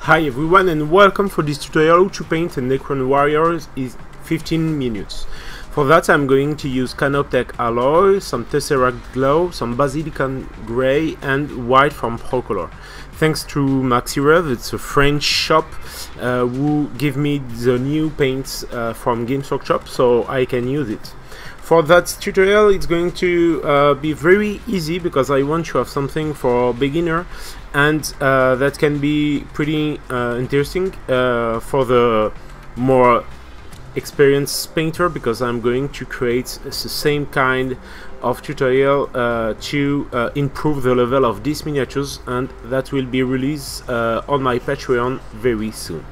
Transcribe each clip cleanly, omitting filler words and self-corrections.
Hi everyone and welcome for this tutorial to paint a Necron Warrior in 15 minutes. For that I'm going to use canoptek alloy, some tesseract glow, some basilican grey and white from Procolor. Thanks to Maxirev, it's a French shop who give me the new paints from Games Workshop so I can use it. For that tutorial it's going to be very easy because I want to have something for beginner and that can be pretty interesting for the more experienced painter, because I'm going to create the same kind of tutorial to improve the level of these miniatures, and that will be released on my Patreon very soon.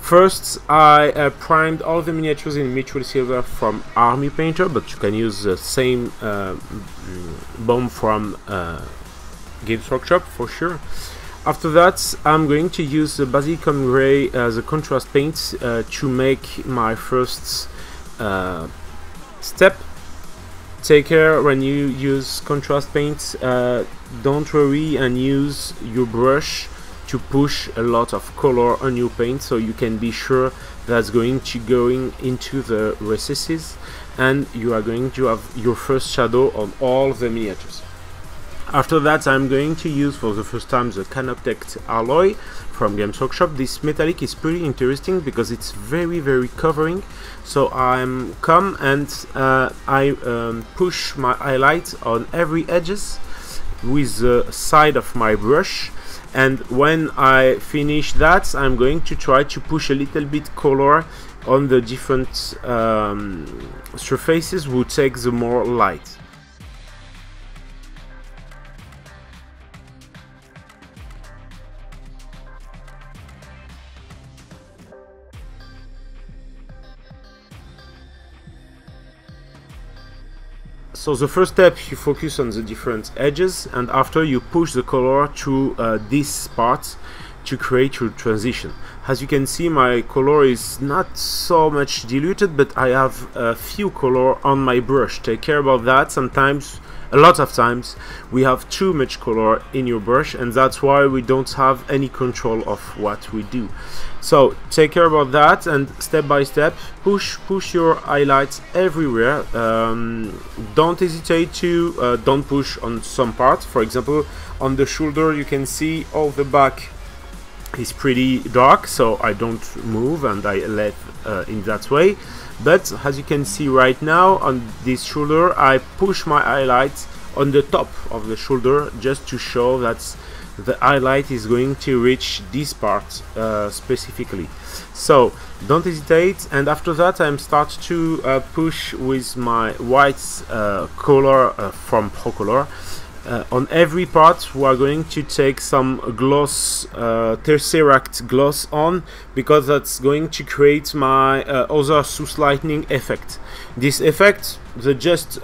First, I primed all the miniatures in Mithril Silver from Army Painter, but you can use the same bomb from Games Workshop for sure. After that, I'm going to use the Basilican Grey as a contrast paint to make my first step. Take care when you use contrast paint, don't worry and use your brush to push a lot of color on your paint, so you can be sure that's going to go into the recesses and you are going to have your first shadow on all the miniatures. After that, I'm going to use for the first time the canoptek alloy from Games Workshop. This metallic is pretty interesting because it's very covering, so I'm come and I push my highlight on every edges with the side of my brush, and when I finish that I'm going to try to push a little bit color on the different surfaces who take the more light. So the first step, you focus on the different edges, and after you push the color to this part to create your transition. As you can see, my color is not so much diluted, but I have a few color on my brush. Take care about that. Sometimes, a lot of times, we have too much color in your brush, and that's why we don't have any control of what we do. So take care about that, and step by step push your highlights everywhere. Don't hesitate to don't push on some parts. For example, on the shoulder you can see all the back is pretty dark, so I don't move and I let in that way. But as you can see right now on this shoulder, I push my highlights on the top of the shoulder just to show that the highlight is going to reach this part specifically. So don't hesitate, and after that I'm start to push with my white color from Procolor. On every part we are going to take some gloss, tesseract gloss on, because that's going to create my other source lightning effect. This effect,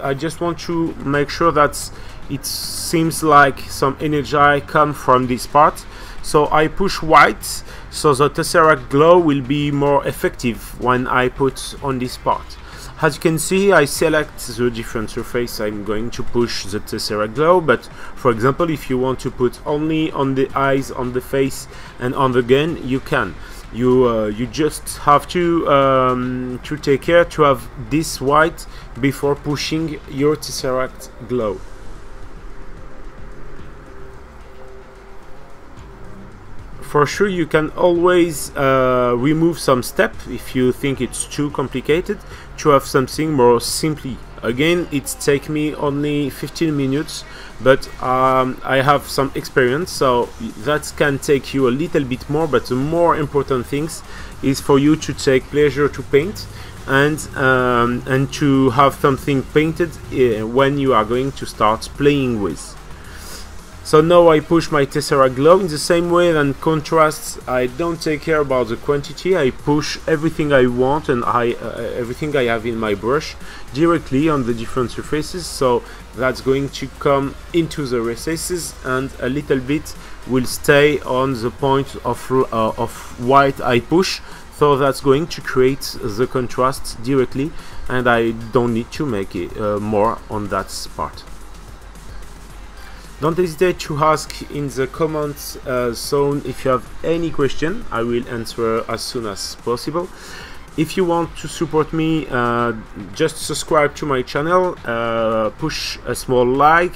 I just want to make sure that it seems like some energy come from this part, so I push white so the tesseract glow will be more effective when I put on this part. As you can see, I select the different surface I'm going to push the tesseract glow, but for example if you want to put only on the eyes, on the face and on the gun, you can. You just have to take care to have this white before pushing your tesseract glow. For sure, you can always remove some step if you think it's too complicated, to have something more simply. Again, it takes me only 15 minutes, but I have some experience, so that can take you a little bit more. But the more important things is for you to take pleasure to paint and to have something painted when you are going to start playing with. So now I push my tesseract glow in the same way than contrasts. I don't take care about the quantity. I push everything I want and everything I have in my brush directly on the different surfaces. So that's going to come into the recesses, and a little bit will stay on the point of white I push. So that's going to create the contrast directly, and I don't need to make it more on that part. Don't hesitate to ask in the comments zone if you have any question. I will answer as soon as possible. If you want to support me, just subscribe to my channel, push a small like,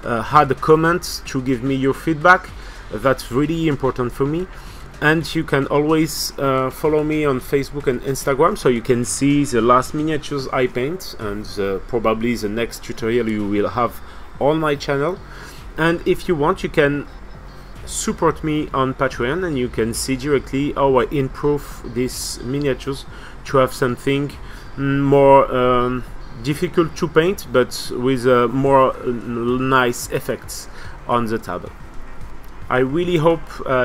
add a comment to give me your feedback. That's really important for me. And you can always follow me on Facebook and Instagram, so you can see the last miniatures I paint and probably the next tutorial you will have on my channel. And if you want, you can support me on Patreon and you can see directly how I improve these miniatures to have something more difficult to paint, but with more nice effects on the table. I really hope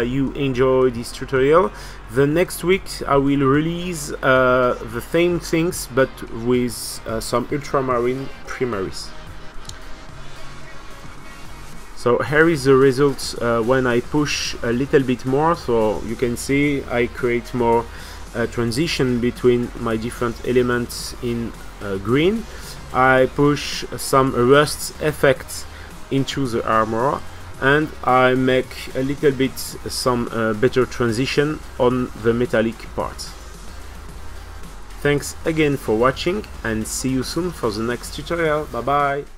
you enjoy this tutorial. The next week I will release the same things but with some ultramarine primaries. So here is the result when I push a little bit more. So you can see I create more transition between my different elements in green. I push some rust effects into the armor, and I make a little bit some better transition on the metallic parts. Thanks again for watching and see you soon for the next tutorial. Bye bye.